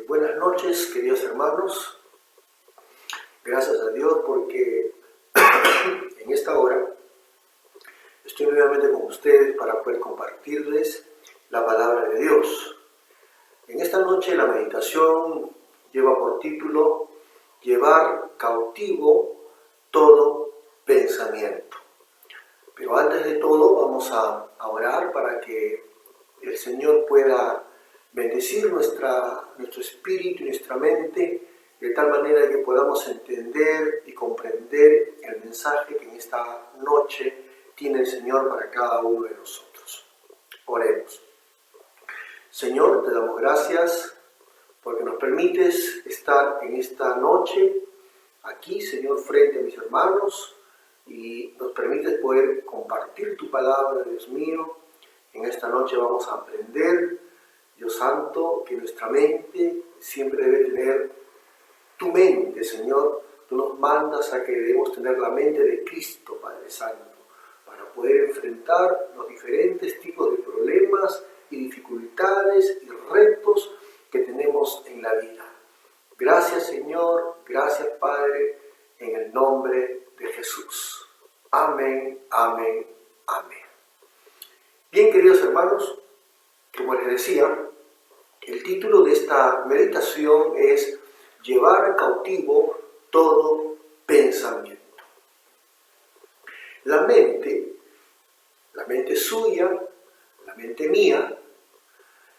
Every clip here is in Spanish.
Buenas noches, queridos hermanos. Gracias a Dios porque en esta hora estoy nuevamente con ustedes para poder compartirles la palabra de Dios. En esta noche la meditación lleva por título Llevar cautivo todo pensamiento. Pero antes de todo vamos a orar para que el Señor pueda bendecir nuestro espíritu y nuestra mente de tal manera que podamos entender y comprender el mensaje que en esta noche tiene el Señor para cada uno de nosotros. Oremos. Señor, te damos gracias porque nos permites estar en esta noche aquí, Señor, frente a mis hermanos y nos permites poder compartir tu palabra, Dios mío. En esta noche vamos a aprender, Dios Santo, que nuestra mente siempre debe tener tu mente, Señor. Tú nos mandas a que debemos tener la mente de Cristo, Padre Santo, para poder enfrentar los diferentes tipos de problemas y dificultades y retos que tenemos en la vida. Gracias, Señor. Gracias, Padre, en el nombre de Jesús. Amén, amén, amén. Bien, queridos hermanos, como les decía, el título de esta meditación es Llevar cautivo todo pensamiento. La mente suya, la mente mía,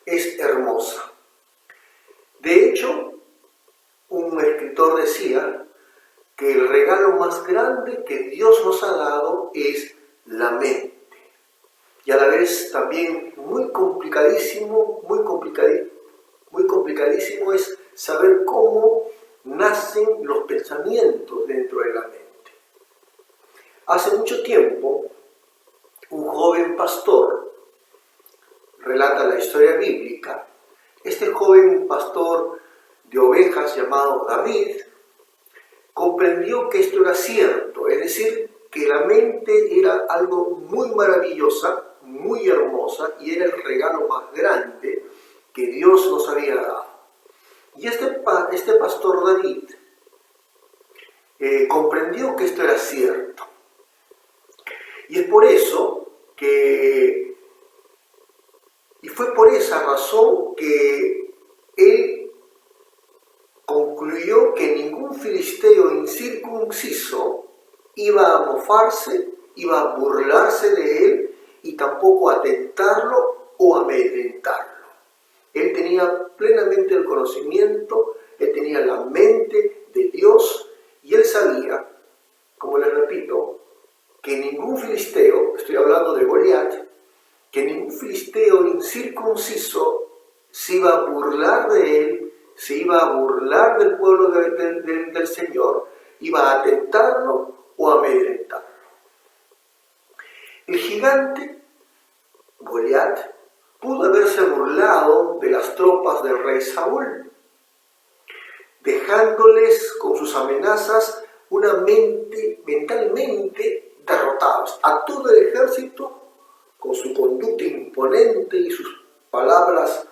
es hermosa. De hecho, un escritor decía que el regalo más grande que Dios nos ha dado es la mente. Y a la vez también muy complicadísimo es saber cómo nacen los pensamientos dentro de la mente. Hace mucho tiempo, un joven pastor relata la historia bíblica. Este joven pastor de ovejas llamado David comprendió que esto era cierto, es decir, que la mente era algo muy maravillosa, muy hermosa, y era el regalo más grande que Dios nos había dado. Y este pastor David comprendió que esto era cierto. Y es por eso fue por esa razón que él concluyó que ningún filisteo incircunciso iba a mofarse, iba a burlarse de él y tampoco a tentarlo o a amedrentarlo. Él tenía plenamente el conocimiento, él tenía la mente de Dios y él sabía, como les repito, que ningún filisteo, estoy hablando de Goliat, que ningún filisteo incircunciso se iba a burlar de él, se iba a burlar del pueblo del Señor, iba a tentarlo o a amedrentarlo. El gigante, Goliat, pudo haberse burlado de las tropas del rey Saúl, dejándoles con sus amenazas una mente mentalmente derrotados. A todo el ejército, con su conducta imponente y sus palabras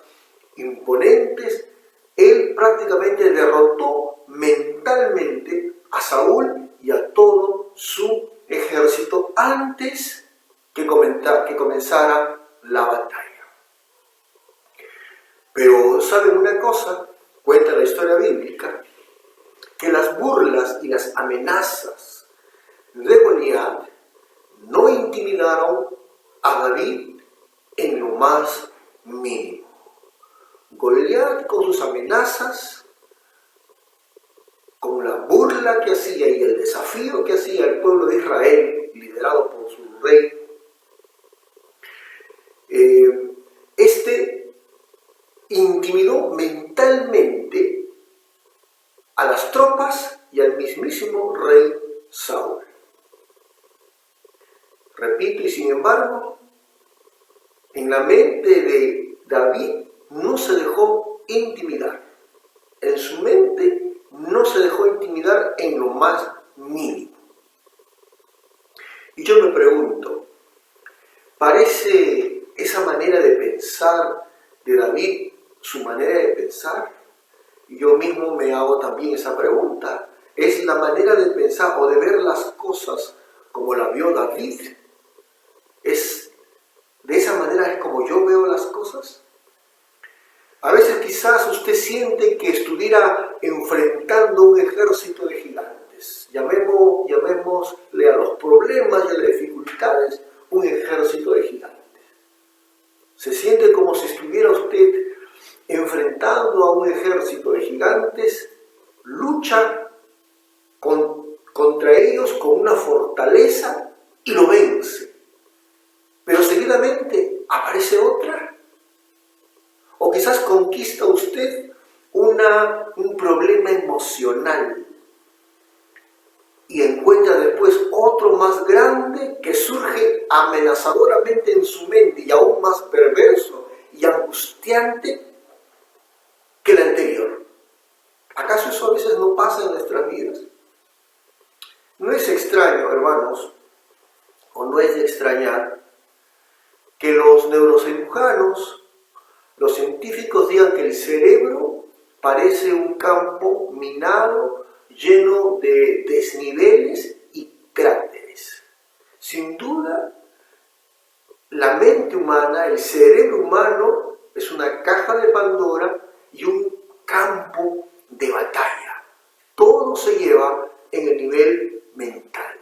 imponentes, él prácticamente derrotó mentalmente a Saúl y a todo su ejército antes que comenzara la batalla. Pero ¿saben una cosa? Cuenta la historia bíblica que las burlas y las amenazas de Goliat no intimidaron a David en lo más mínimo. Goliat, con sus amenazas, con la burla que hacía y el desafío que hacía el pueblo de Israel, liderado por su rey, intimidó mentalmente a las tropas y al mismísimo rey Saúl. Repito, y sin embargo, en la mente de David no se dejó intimidar. En su mente no se dejó intimidar en lo más mínimo. Y yo me pregunto, ¿parece esa manera de pensar de David su manera de pensar? Y yo mismo me hago también esa pregunta. ¿Es la manera de pensar o de ver las cosas como la vio David? ¿De esa manera es como yo veo las cosas? A veces quizás usted siente que estuviera enfrentando un ejército de gigantes. Llamémosle a los problemas y a las dificultades un ejército de gigantes. Se siente como si estuviera usted enfrentando a un ejército de gigantes, lucha contra ellos con una fortaleza y lo vence. Pero seguidamente aparece otra. O quizás conquista usted un problema emocional y encuentra después otro más grande que surge amenazadoramente en su mente y aún más perverso y angustiante que el anterior. ¿Acaso eso a veces no pasa en nuestras vidas? No es extraño, hermanos, o no es de extrañar que los neurocirujanos, los científicos digan que el cerebro parece un campo minado, lleno de desniveles y cráteres. Sin duda, la mente humana, el cerebro humano, es una caja de Pandora y un campo de batalla. Todo se lleva en el nivel mental.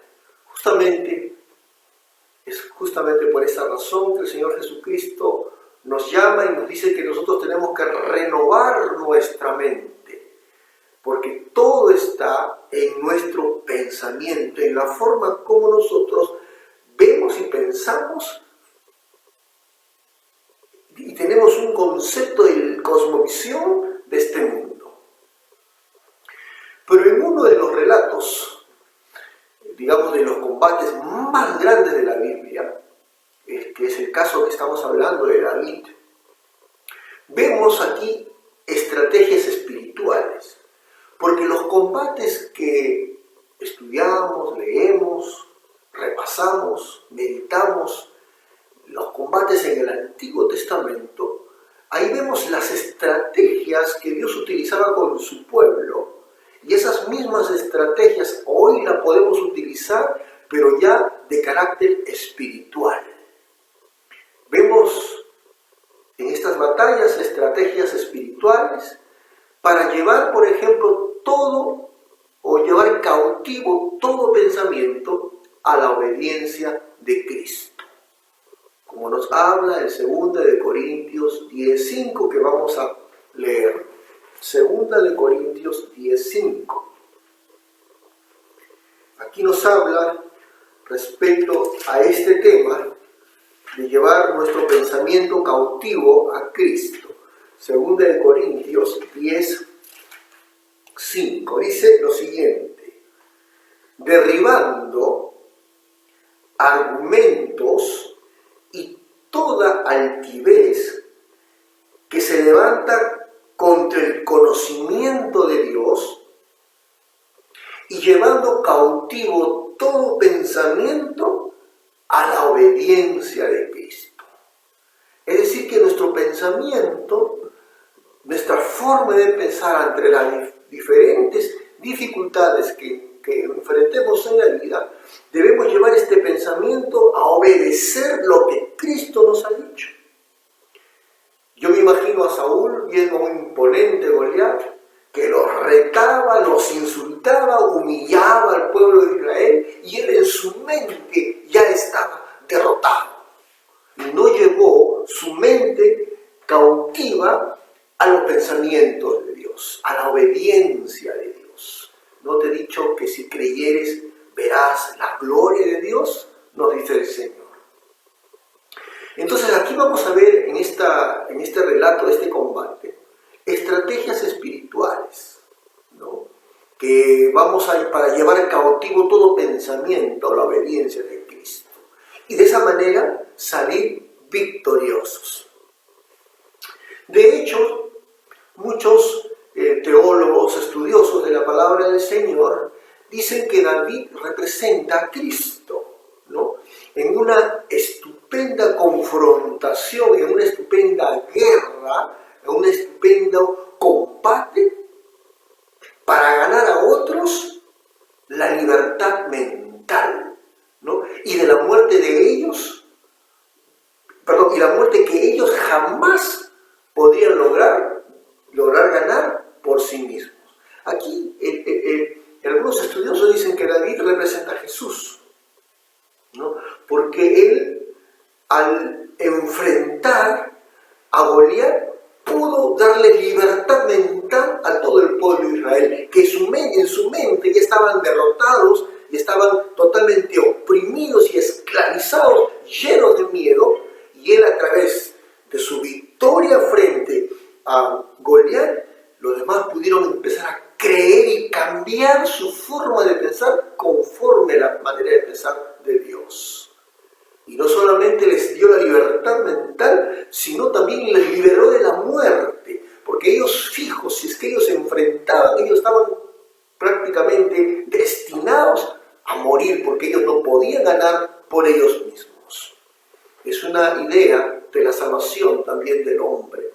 Es justamente por esa razón que el Señor Jesucristo nos llama y nos dice que nosotros tenemos que renovar nuestra mente, porque todo está en nuestro pensamiento, en la forma como nosotros vemos y pensamos y tenemos un concepto de cosmovisión de este mundo. Pero en uno de los relatos, digamos de los combates más grandes de la Biblia, que es el caso que estamos hablando de David, vemos aquí estrategias espirituales, porque los combates que estudiamos, leemos, repasamos, meditamos, los combates en el Antiguo Testamento, ahí vemos las estrategias que Dios utilizaba con su pueblo, y esas mismas estrategias hoy las podemos utilizar, pero ya de carácter espiritual. Vemos en estas batallas estrategias espirituales para llevar, por ejemplo, llevar cautivo todo pensamiento a la obediencia de Cristo. Como nos habla en 2 Corintios 10:5, que vamos a leer. 2 Corintios 10:5. Aquí nos habla respecto a este tema de llevar nuestro pensamiento cautivo a Cristo. 2 Corintios 10:5 dice lo siguiente: derribando argumentos y toda altivez que se levanta contra el conocimiento de Dios y llevando cautivo todo pensamiento a la obediencia de Cristo. Es decir, que nuestro pensamiento, nuestra forma de pensar ante las diferentes dificultades que enfrentemos en la vida, debemos llevar este pensamiento a obedecer lo que Cristo nos ha dicho. Yo me imagino a Saúl viendo a un imponente Goliat que los retaba, los insultaba, humillaba al pueblo de Israel, y él en su mente ya estaba derrotado. Y no llevó su mente cautiva a los pensamientos de Dios, a la obediencia de Dios. ¿No te he dicho que si creyeres verás la gloria de Dios? Nos dice el Señor. Entonces aquí vamos a ver en este relato, de este combate, estrategias espirituales, ¿no? Que vamos a ir para llevar cautivo todo pensamiento a la obediencia de Cristo. Y de esa manera salir victoriosos. De hecho, muchos teólogos, estudiosos de la palabra del Señor, dicen que David representa a Cristo, ¿no? En una estupenda confrontación, en una estupenda guerra, en un estupendo combate jamás podrían lograr ganar por sí mismos. Aquí algunos estudiosos dicen que David representa a Jesús, ¿no? Porque él, al enfrentar a Goliat, pudo darle libertad mental a todo el pueblo de Israel, que en su mente ya estaban derrotados y estaban totalmente oprimidos y esclavizados, llenos de miedo, y él, a través de su victoria frente a Goliat, los demás pudieron empezar a creer y cambiar su forma de pensar conforme a la manera de pensar de Dios. Y no solamente les dio la libertad mental, sino también les liberó de la muerte, porque ellos fijos, si es que ellos se enfrentaban, ellos estaban prácticamente destinados a morir, porque ellos no podían ganar por ellos mismos. Es una idea de la salvación también del hombre,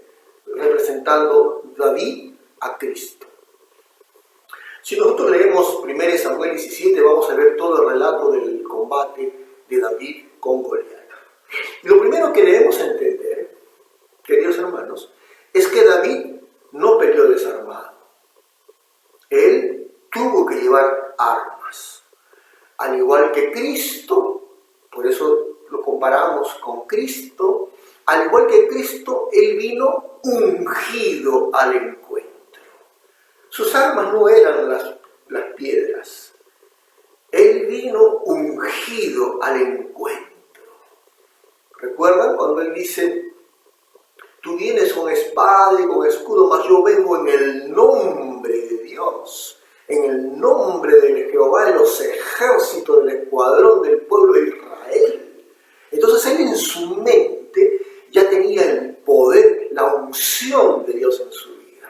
representando David a Cristo. Si nosotros leemos 1 Samuel 17, vamos a ver todo el relato del combate de David con Goliat. Y lo primero que debemos entender, queridos hermanos, es que David no peleó desarmado. Él tuvo que llevar armas. Al igual que Cristo, por eso lo comparamos con Cristo, al igual que Cristo, él vino ungido al encuentro. Sus armas no eran las piedras. Él vino ungido al encuentro. ¿Recuerdan cuando él dice: tú vienes con espada y con escudo, mas yo vengo en el nombre de Dios, en el nombre de Jehová de los ejércitos, del escuadrón del pueblo de Israel? Entonces él en su mente ya tenía el poder, la unción de Dios en su vida.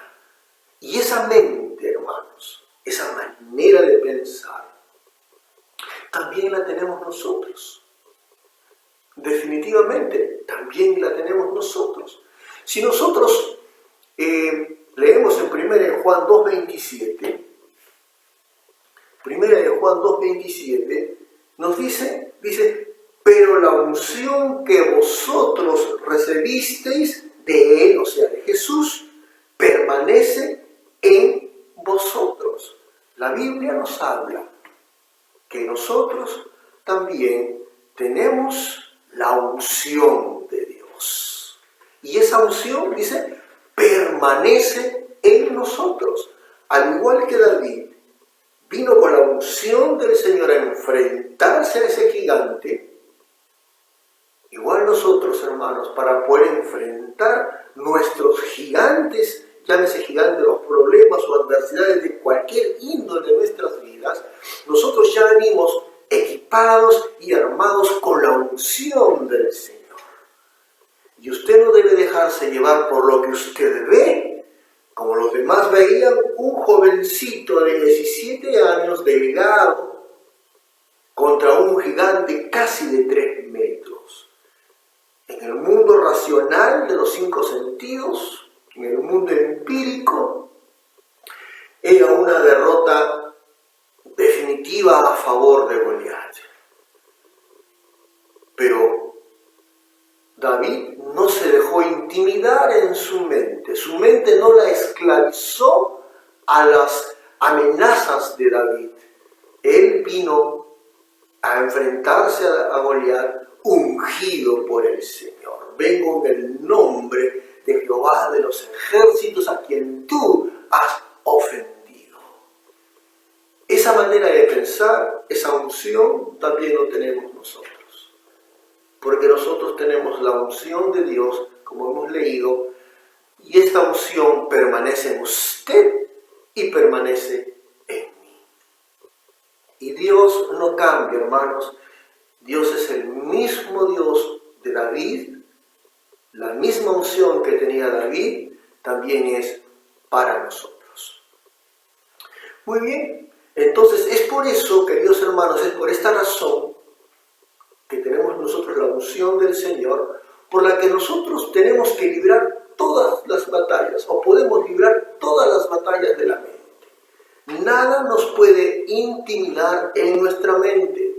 Y esa mente, hermanos, esa manera de pensar, también la tenemos nosotros. Definitivamente, también la tenemos nosotros. Si nosotros leemos en 1 Juan 2:27, 1 Juan 2:27 nos dice, pero la unción que vosotros recibisteis de Él, o sea, de Jesús, permanece en vosotros. La Biblia nos habla que nosotros también tenemos la unción de Dios. Y esa unción, dice, permanece en nosotros. Al igual que David vino con la unción del Señor a enfrentarse a ese gigante, igual nosotros, hermanos, para poder enfrentar nuestros gigantes, llámese gigantes de los problemas o adversidades de cualquier índole de nuestras vidas, nosotros ya venimos equipados y armados con la unción del Señor. Y usted no debe dejarse llevar por lo que usted ve, como los demás veían un jovencito de 17 años delgado contra un gigante casi de 3 metros. En el mundo racional de los 5 sentidos, en el mundo empírico, era una derrota definitiva a favor de Goliat. Pero David no se dejó intimidar en su mente no la esclavizó a las amenazas de David. Él vino a enfrentarse a Goliat ungido por el Señor. Vengo en el nombre de Jehová de los ejércitos, a quien tú has ofendido. Esa manera de pensar, esa unción, también lo tenemos nosotros. Porque nosotros tenemos la unción de Dios, como hemos leído, y esta unción permanece en usted y permanece en mí. Y Dios no cambia, hermanos. Dios es el mismo Dios de David. La misma unción que tenía David también es para nosotros. Muy bien, entonces es por eso, queridos hermanos, es por esta razón que tenemos nosotros la unción del Señor, por la que nosotros tenemos que librar todas las batallas, o podemos librar todas las batallas de la mente. Nada nos puede intimidar en nuestra mente,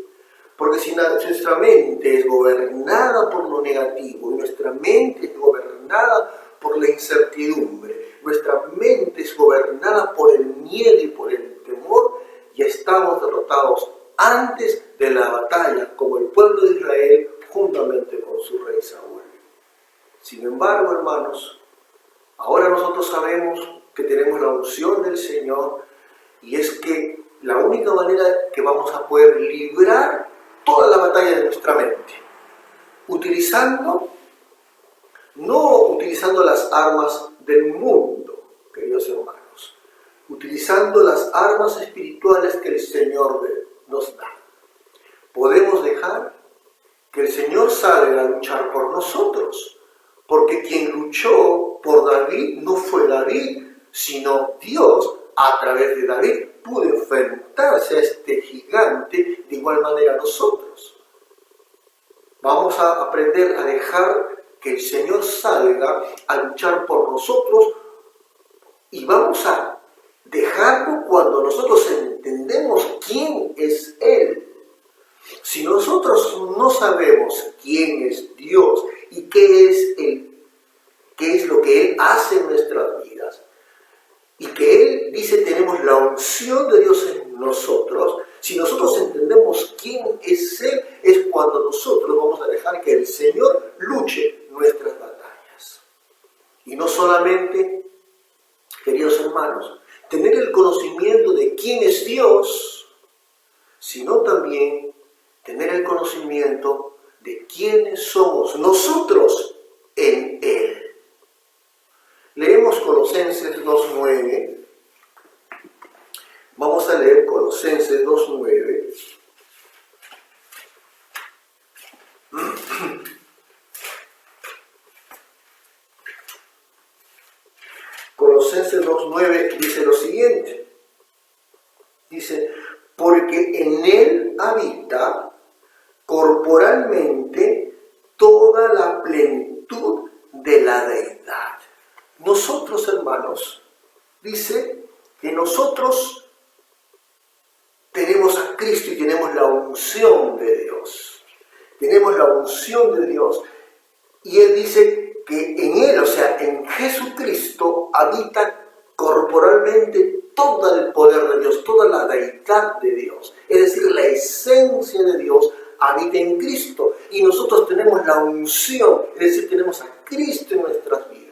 porque si nuestra mente es gobernada por lo negativo, y nuestra mente es gobernada gobernada por la incertidumbre, nuestra mente es gobernada por el miedo y por el temor, y estamos derrotados antes de la batalla, como el pueblo de Israel, juntamente con su rey Saúl. Sin embargo, hermanos, ahora nosotros sabemos que tenemos la unción del Señor, y es que la única manera que vamos a poder librar toda la batalla de nuestra mente, no utilizando las armas del mundo, queridos hermanos, utilizando las armas espirituales que el Señor nos da. Podemos dejar que el Señor salga a luchar por nosotros, porque quien luchó por David no fue David, sino Dios. A través de David pudo enfrentarse a este gigante, de igual manera nosotros. Vamos a aprender a dejar que el Señor salga a luchar por nosotros, y vamos a dejarlo cuando nosotros entendemos quién es Él. Si nosotros no sabemos quién es Dios y qué es lo que Él hace en nuestras vidas, y que Él dice tenemos la unción de Dios en nosotros, si nosotros entendemos quién es Él, es cuando nosotros vamos a dejar que el Señor luche nuestras batallas. Y no solamente, queridos hermanos, tener el conocimiento de quién es Dios, sino también tener el conocimiento de quiénes somos nosotros en Él. Leemos Colosenses 2:9. Vamos a leer Colosenses 2:9. Colosenses 2:9 dice lo siguiente. Dice, porque en Él habita corporalmente toda la plenitud de la deidad. Nosotros, hermanos, dice que nosotros tenemos a Cristo y tenemos la unción de Dios. Tenemos la unción de Dios. Y Él dice que en Él, o sea, en Jesucristo, habita corporalmente todo el poder de Dios, toda la deidad de Dios. Es decir, la esencia de Dios habita en Cristo. Y nosotros tenemos la unción, es decir, tenemos a Cristo en nuestras vidas.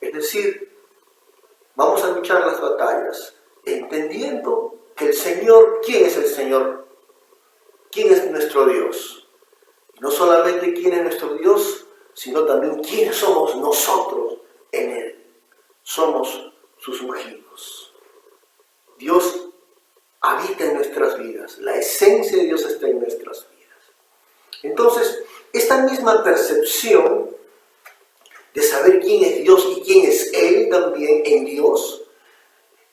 Es decir, vamos a luchar las batallas entendiendo que el Señor, ¿quién es el Señor? ¿Quién es nuestro Dios? Y no solamente quién es nuestro Dios, sino también quiénes somos nosotros en Él. Somos sus ungidos. Dios habita en nuestras vidas, la esencia de Dios está en nuestras vidas. Entonces, esta misma percepción de saber quién es Dios y quién es Él también en Dios,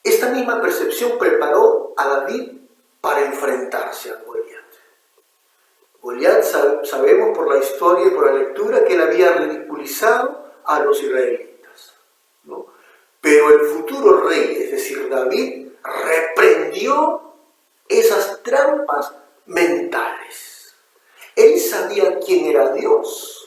esta misma percepción preparó a David para enfrentarse a Goliat. Goliat, sabemos por la historia y por la lectura que él había ridiculizado a los israelitas, ¿no? Pero el futuro rey, es decir, David, reprendió esas trampas mentales. Él sabía quién era Dios.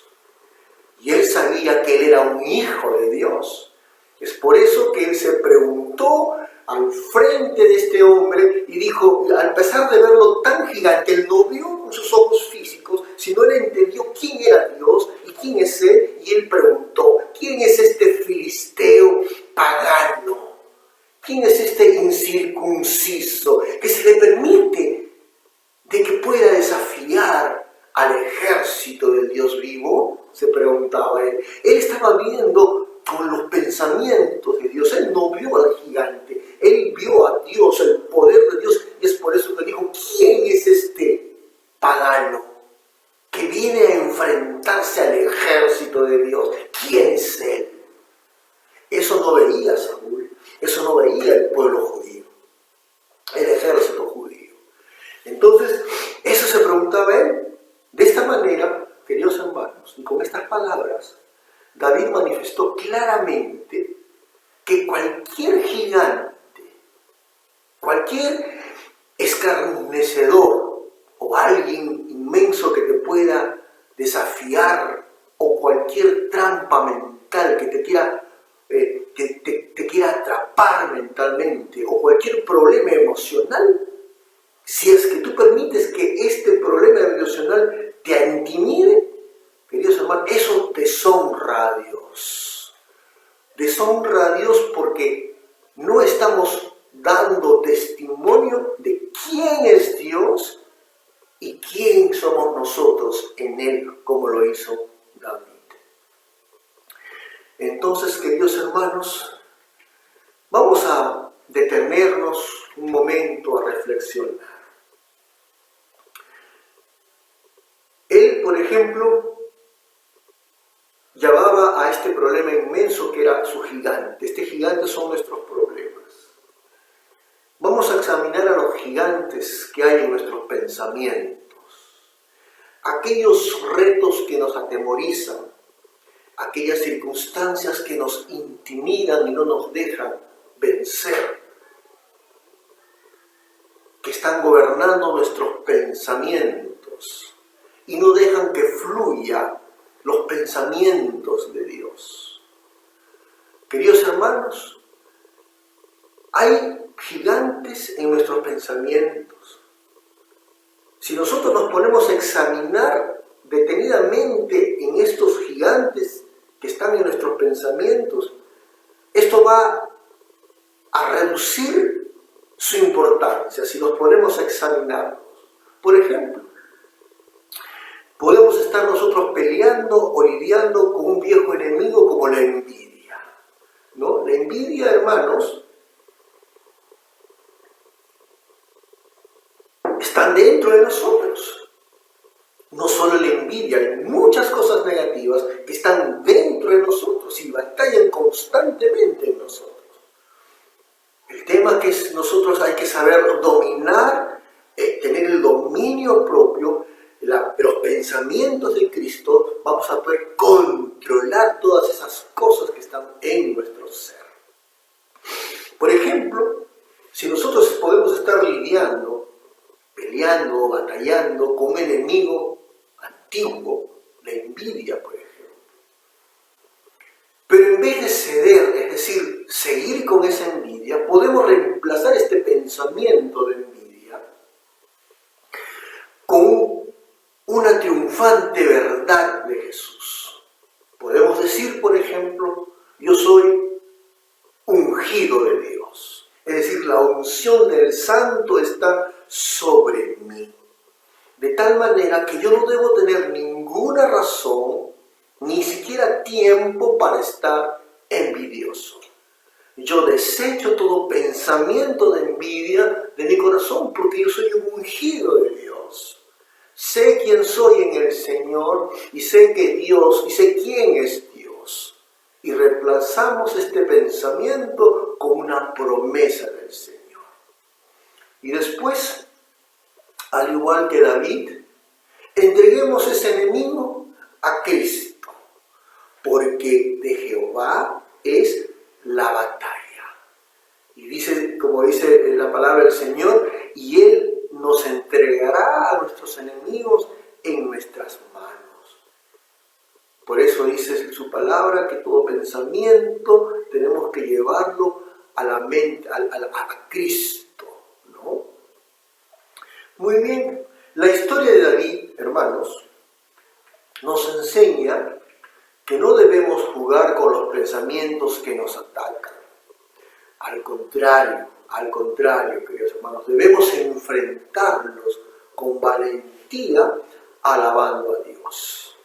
Y él sabía que él era un hijo de Dios. Es por eso que él se preguntó al frente de este hombre y dijo, a pesar de verlo tan gigante, él no vio con sus ojos físicos, sino él entendió quién era Dios y quién es Él, y él preguntó, ¿quién es este filisteo pagano? ¿Quién es este incircunciso que se le permite de que pueda desafiar al ejército del Dios vivo? Se preguntaba él. Él estaba viendo con los pensamientos de Dios. Él no vio al gigante, él vio a Dios, el poder de Dios, y es por eso que dijo, ¿quién es este pagano que viene a enfrentarse al ejército de Dios? ¿Quién es él? Eso no veía Saúl, eso no veía el pueblo judío, el ejército judío. Entonces, eso se preguntaba él. De esta manera, queridos hermanos, y con estas palabras, David manifestó claramente que cualquier gigante, cualquier escarnecedor o alguien inmenso que te pueda desafiar, o cualquier trampa mental mental que te quiera, te quiera atrapar mentalmente, o cualquier problema emocional, si es que tú permites que este problema emocional te intimide, queridos hermanos, eso deshonra a Dios. Deshonra a Dios porque no estamos dando testimonio de quién es Dios y quién somos nosotros en Él, como lo hizo David. Entonces, queridos hermanos, vamos a detenernos un momento a reflexionar. Él, por ejemplo, llamaba a este problema inmenso que era su gigante. Este gigante son nuestros problemas. Vamos a examinar a los gigantes que hay en nuestros pensamientos. Aquellos retos que nos atemorizan, aquellas circunstancias que nos intimidan y no nos dejan vencer, que están gobernando nuestros pensamientos y no dejan que fluya los pensamientos de Dios. Queridos hermanos, hay gigantes en nuestros pensamientos. Si nosotros nos ponemos a examinar detenidamente en estos gigantes que están en nuestros pensamientos, esto va a reducir su importancia si nos ponemos a examinarlos. Por ejemplo, podemos estar nosotros peleando o lidiando con un viejo enemigo como la envidia, ¿no? La envidia, hermanos, está dentro de nosotros. No solo la envidia, hay muchas cosas negativas que están dentro de nosotros y batallan constantemente en nosotros. El tema que nosotros hay que saber dominar, tener el dominio propio, los pensamientos de Cristo, vamos a poder controlar todas esas cosas que están en nuestro ser. Por ejemplo, si nosotros podemos estar lidiando, peleando, batallando con un enemigo antiguo, la envidia, por ejemplo, pero en vez de ceder, es decir, seguir con esa envidia, podemos reemplazar este pensamiento de envidia con una triunfante verdad de Jesús. Podemos decir, por ejemplo, yo soy ungido de Dios. Es decir, la unción del Santo está sobre mí. De tal manera que yo no debo tener ninguna razón, ni siquiera tiempo para estar envidioso. Yo desecho todo pensamiento de envidia de mi corazón porque yo soy un ungido de Dios. Sé quién soy en el Señor y sé que Dios, y sé quién es Dios. Y reemplazamos este pensamiento con una promesa del Señor. Y después, al igual que David, entreguemos ese enemigo a Cristo, porque de Jehová es la batalla. Y dice, como dice la palabra del Señor, y Él nos entregará a nuestros enemigos en nuestras manos. Por eso dice su palabra que todo pensamiento tenemos que llevarlo a la mente, a Cristo, ¿no? Muy bien, la historia de David, hermanos, nos enseña que no debemos jugar con los pensamientos que nos atacan. Al contrario, queridos hermanos, debemos enfrentarlos con valentía, alabando a Dios.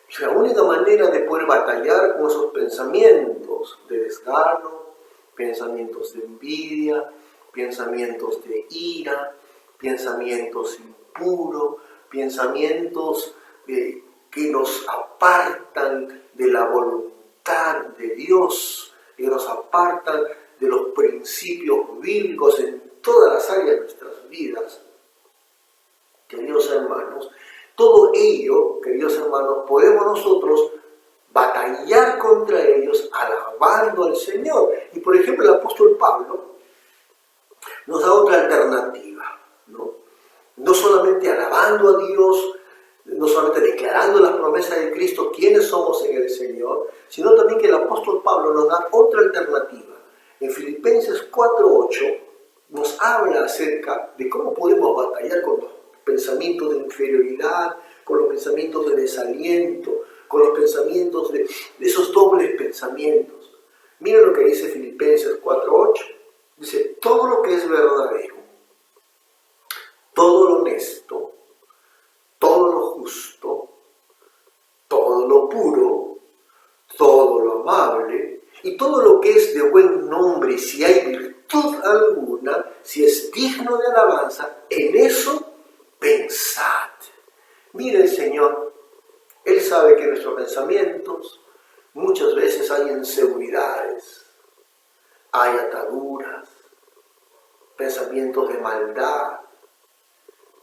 Es la única manera de poder batallar con esos pensamientos de desgano, pensamientos de envidia, pensamientos de ira, pensamientos impuros, pensamientos que nos apartan de la voluntad de Dios, que nos apartan de los principios bíblicos en todas las áreas de nuestras vidas. Queridos hermanos, todo ello, queridos hermanos, podemos nosotros batallar contra ellos alabando al Señor. Y por ejemplo, el apóstol Pablo nos da otra alternativa, ¿no? No solamente alabando a Dios, no solamente declarando las promesas de Cristo, quiénes somos en el Señor, sino también que el apóstol Pablo nos da otra alternativa. En Filipenses 4:8 nos habla acerca de cómo podemos batallar con los pensamientos de inferioridad, con los pensamientos de desaliento, con los pensamientos de esos dobles pensamientos. Miren lo que dice Filipenses 4:8. Dice, todo lo que es verdadero, todo lo honesto, todo lo justo, todo lo puro, todo lo amable y todo lo que es de buen nombre, si hay virtud alguna, si es digno de alabanza, en eso pensad. Mire el Señor, Él sabe que en nuestros pensamientos muchas veces hay inseguridades, hay ataduras, pensamientos de maldad.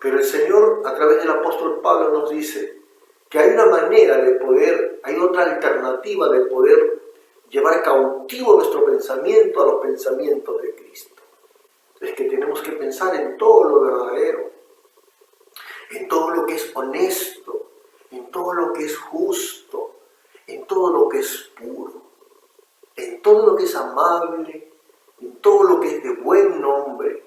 Pero el Señor, a través del apóstol Pablo, nos dice que hay una manera de poder, hay otra alternativa de poder llevar cautivo nuestro pensamiento a los pensamientos de Cristo. Es que tenemos que pensar en todo lo verdadero, en todo lo que es honesto, en todo lo que es justo, en todo lo que es puro, en todo lo que es amable, en todo lo que es de buen nombre.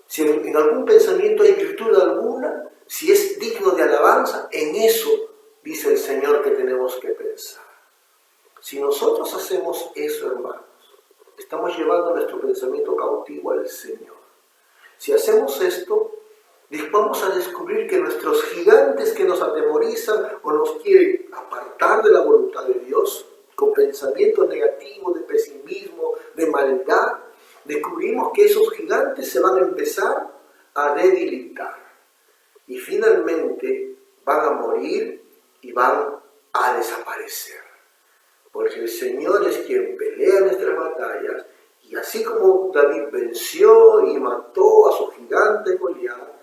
Si en algún pensamiento hay virtud alguna, si es digno de alabanza, en eso dice el Señor que tenemos que pensar. Si nosotros hacemos eso, hermanos, estamos llevando nuestro pensamiento cautivo al Señor. Si hacemos esto, vamos a descubrir que nuestros gigantes que nos atemorizan o nos quieren apartar de la voluntad de Dios, con pensamientos negativos, de pesimismo, de maldad, descubrimos que esos gigantes se van a empezar a debilitar y finalmente van a morir y van a desaparecer. Porque el Señor es quien pelea nuestras batallas y así como David venció y mató a su gigante Goliat,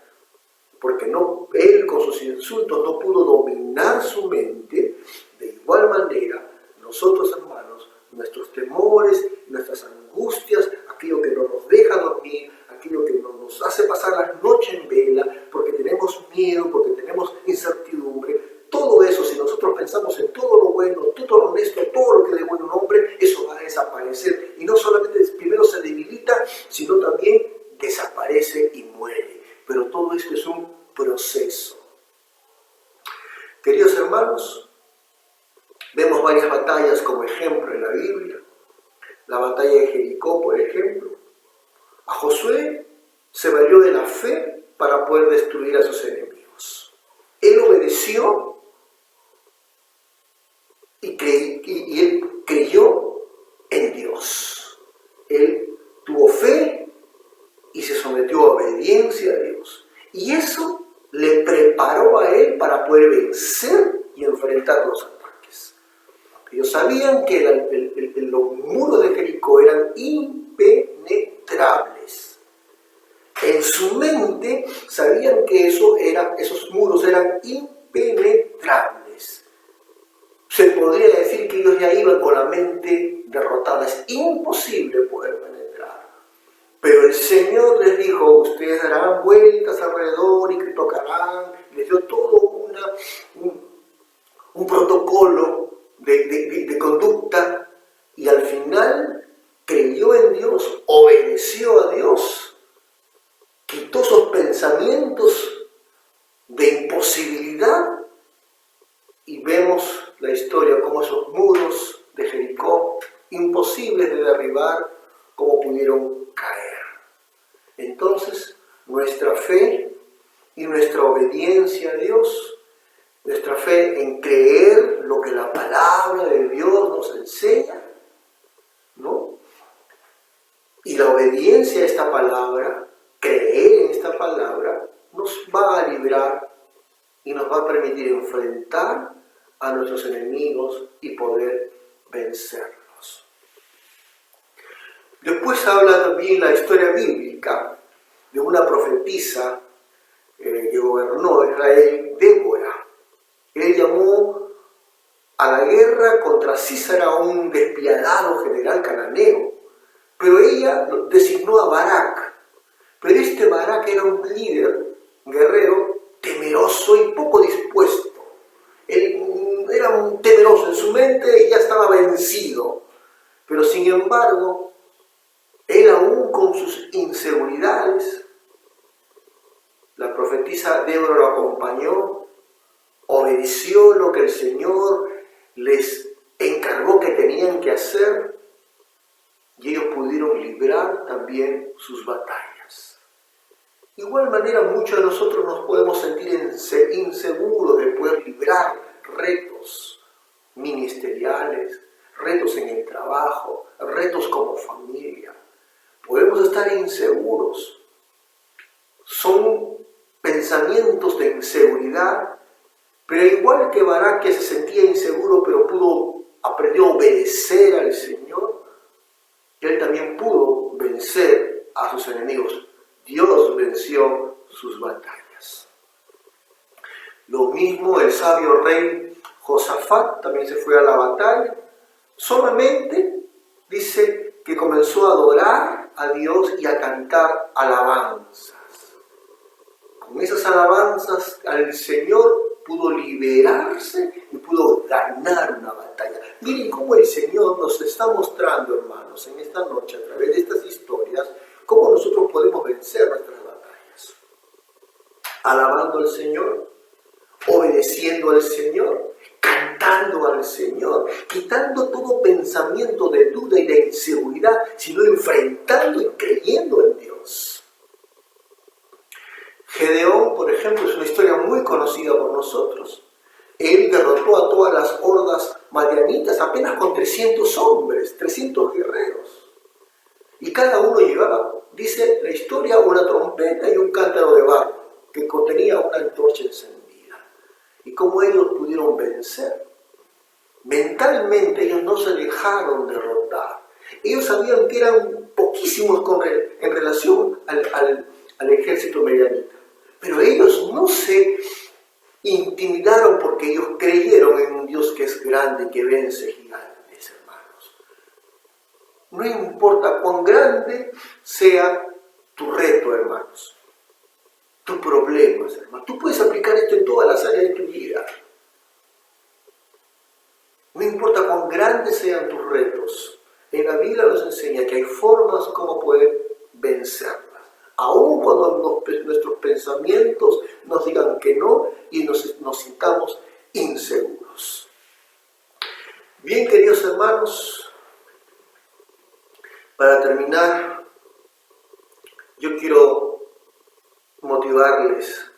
porque él con sus insultos no pudo dominar su mente, de igual manera nosotros, hermanos, nuestros temores, nuestras angustias, aquello que no nos deja dormir, aquello que nos hace pasar las noches en vela, porque tenemos miedo, porque tenemos incertidumbre, todo eso, si nosotros pensamos en todo lo bueno, todo lo honesto, todo lo que de buen nombre, eso va a desaparecer. Y no solamente primero se debilita, sino también desaparece y muere. Pero todo esto es un proceso. Queridos hermanos, vemos varias batallas como ejemplo en la Biblia. La batalla de Jericó, por ejemplo. A Josué se valió de la fe para poder destruir a sus enemigos. Él obedeció y él creyó en Dios. Él tuvo fe y se sometió a obediencia a Dios. Y eso le preparó a él para poder vencer y enfrentar los ataques. Ellos sabían que los muros de Jericó eran impenetrables. En su mente sabían que esos muros eran impenetrables. Se podría decir que ellos ya iban con la mente derrotada. Es imposible poder penetrar. Pero el Señor les dijo, ustedes darán vueltas alrededor y que tocarán. Les dio todo un protocolo de conducta y al final creyó en Dios, obedeció a Dios, quitó esos pensamientos de imposibilidad y vemos la historia como esos muros de Jericó, imposibles de derribar, como pudieron caer. Entonces, nuestra fe y nuestra obediencia a Dios, nuestra fe en creer lo que la palabra de Dios nos enseña, ¿no? Y la obediencia a esta palabra, creer en esta palabra, nos va a librar y nos va a permitir enfrentar a nuestros enemigos y poder vencerlos. Después habla también la historia bíblica de una profetisa que gobernó Israel, Débora. Él llamó a la guerra contra Sísara, un despiadado general cananeo, pero ella designó a Barak. Pero este Barak era un líder guerrero temeroso y poco dispuesto tan temeroso, en su mente ya estaba vencido. Pero sin embargo, él aún con sus inseguridades, la profetisa Débora lo acompañó, obedeció lo que el Señor les encargó que tenían que hacer y ellos pudieron librar también sus batallas. De igual manera, muchos de nosotros nos podemos sentir inseguros de poder librar retos ministeriales, retos en el trabajo, retos como familia. Podemos estar inseguros. Son pensamientos de inseguridad, pero igual que Barak, que se sentía inseguro, pero aprendió a obedecer al Señor, y él también pudo vencer a sus enemigos. Dios venció sus batallas. Lo mismo el sabio rey Josafat también se fue a la batalla. Solamente dice que comenzó a adorar a Dios y a cantar alabanzas. Con esas alabanzas al Señor pudo liberarse y pudo ganar una batalla. Miren cómo el Señor nos está mostrando, hermanos, en esta noche, a través de estas historias, cómo nosotros podemos vencer nuestras batallas. Alabando al Señor, obedeciendo al Señor, cantando al Señor, quitando todo pensamiento de duda y de inseguridad, sino enfrentando y creyendo en Dios. Gedeón, por ejemplo, es una historia muy conocida por nosotros. Él derrotó a todas las hordas madianitas apenas con 300 hombres, 300 guerreros. Y cada uno llevaba, dice la historia, una trompeta y un cántaro de barro que contenía una antorcha encendida. Y cómo ellos pudieron vencer. Mentalmente ellos no se dejaron derrotar. Ellos sabían que eran poquísimos en relación al ejército medianita. Pero ellos no se intimidaron porque ellos creyeron en un Dios que es grande, que vence gigantes, hermanos. No importa cuán grande sea tu reto, hermanos, tus problemas, hermanos. Tú puedes aplicar esto en todas las áreas de tu vida. No importa cuán grandes sean tus retos, en la Biblia nos enseña que hay formas como poder vencerlas. Aun cuando nuestros pensamientos nos digan que no y nos sintamos inseguros. Bien, queridos hermanos, para terminar, yo quiero motivarles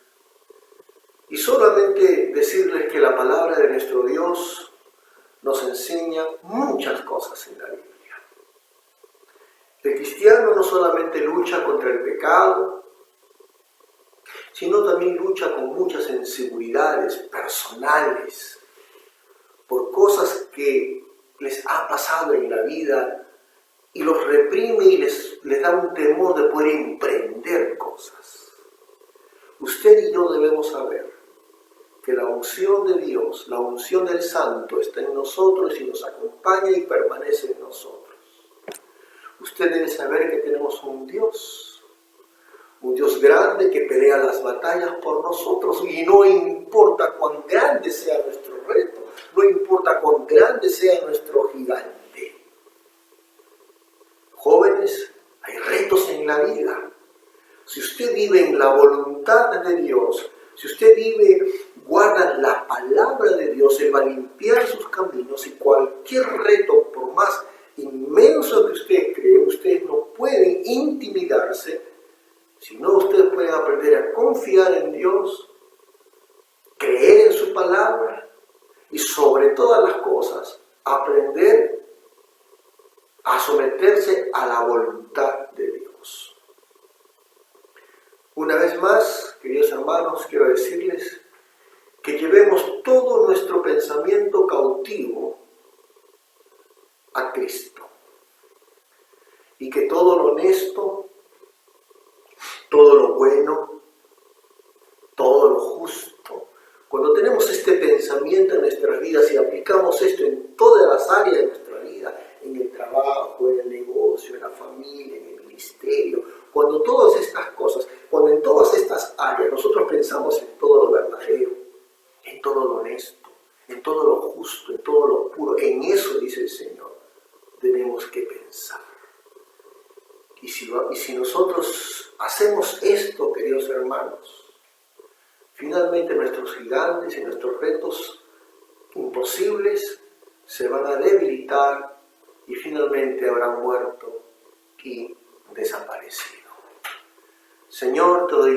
y solamente decirles que la palabra de nuestro Dios nos enseña muchas cosas en la Biblia. El cristiano no solamente lucha contra el pecado, sino también lucha con muchas inseguridades personales, por cosas que les ha pasado en la vida y los reprime y les da un temor de poder emprender cosas. Usted y yo debemos saber que la unción de Dios, la unción del Santo está en nosotros y nos acompaña y permanece en nosotros. Usted debe saber que tenemos un Dios grande que pelea las batallas por nosotros y no importa cuán grande sea nuestro reto, no importa cuán grande sea nuestro gigante. Jóvenes, hay retos en la vida. Si usted vive en la voluntad de Dios, si usted guarda la palabra de Dios, Él va a limpiar sus caminos y cualquier reto, por más inmenso que usted cree, ustedes no pueden intimidarse, sino ustedes pueden aprender a confiar en Dios, creer en su palabra y sobre todas las cosas, aprender a someterse a la voluntad de Dios. Una vez más, queridos hermanos, quiero decirles que llevemos todo nuestro pensamiento cautivo a Cristo y que todo lo honesto, todo lo bueno, todo lo justo, cuando tenemos este pensamiento en nuestras vidas y aplicamos esto en todas las áreas de nuestra vida, en el trabajo, en el negocio, en la familia, en el ministerio, cuando todas estas cosas, cuando en todas estas áreas nosotros pensamos en todo lo verdadero, en todo lo honesto, en todo lo justo, en todo lo puro. En eso, dice el Señor, tenemos que pensar. Y si nosotros hacemos esto, queridos hermanos, finalmente nuestros gigantes y nuestros retos imposibles se van a debilitar y finalmente habrán muerto y desaparecido. Señor, te doy